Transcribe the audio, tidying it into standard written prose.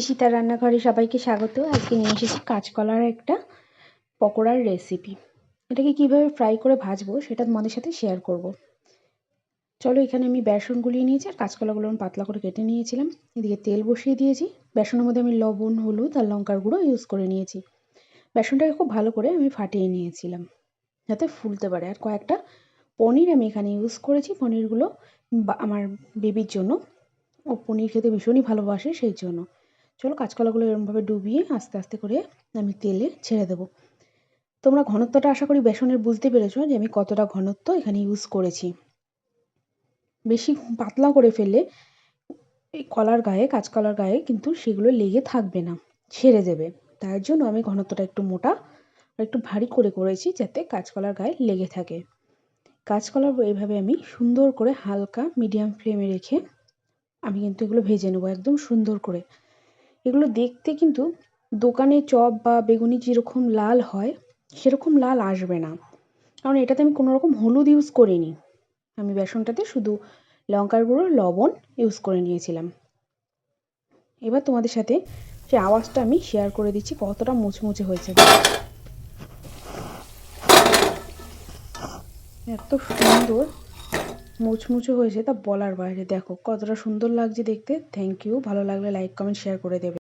ঈশিতা রান্নাঘরে সবাইকে স্বাগত। আজকে নিয়ে এসেছি কাঁচকলার একটা পকোড়ার রেসিপি। এটাকে কিভাবে ফ্রাই করে ভাজবো সেটা তোমাদের সাথে শেয়ার করব। চলো, এখানে আমি বেসন গুলিয়ে নিয়েছি আর কাঁচকলাগুলো আমি পাতলা করে কেটে নিয়েছিলাম। এদিকে তেল বসিয়ে দিয়েছি। বেসনের মধ্যে আমি লবণ, হলুদ আর লঙ্কার গুঁড়ো ইউজ করে নিয়েছি। বেসনটাকে খুব ভালো করে আমি ফাটিয়ে নিয়েছিলাম যাতে ফুলতে পারে। আর কয়েকটা পনির আমি এখানে ইউজ করেছি। পনিরগুলো আমার বেবির জন্য, ও পনির খেতে ভীষণই ভালোবাসে, সেই জন্য। চলো, কাঁচকলাগুলো এরকমভাবে ডুবিয়ে আস্তে আস্তে করে আমি তেলে ছেড়ে দেবো। তোমরা ঘনত্বটা আশা করি বেসনের বুঝতে পেরেছো যে আমি কতটা ঘনত্ব এখানে ইউজ করেছি। বেশি পাতলা করে ফেললে এই কাঁচকলার গায়ে কিন্তু সেগুলো লেগে থাকবে না, ছেড়ে দেবে। তার জন্য আমি ঘনত্বটা একটু মোটা আর একটু ভারী করে করেছি যাতে কাঁচকলার গায়ে লেগে থাকে। কাঁচকলা এইভাবে আমি সুন্দর করে হালকা মিডিয়াম ফ্লেমে রেখে আমি কিন্তু এগুলো ভেজে নেবো একদম সুন্দর করে। এগুলো দেখতে কিন্তু দোকানে চপ বা বেগুনি যেরকম লাল হয় সেরকম লাল আসবে না, কারণ এটাতে আমি কোনো রকম হলুদ ইউজ করিনি। আমি বেসনটাতে শুধু লঙ্কার গুঁড়ো, লবণ ইউজ করে নিয়েছিলাম। এবার তোমাদের সাথে সে আওয়াজটা আমি শেয়ার করে দিচ্ছি কতটা মুচমুচে হয়েছে। এত সুন্দর মুচমুচে হয়েছে তা বলার বাইরে। দেখো কতটা সুন্দর লাগছে দেখতে। Thank you. ভালো লাগলে লাইক, কমেন্ট, শেয়ার করে দেবে।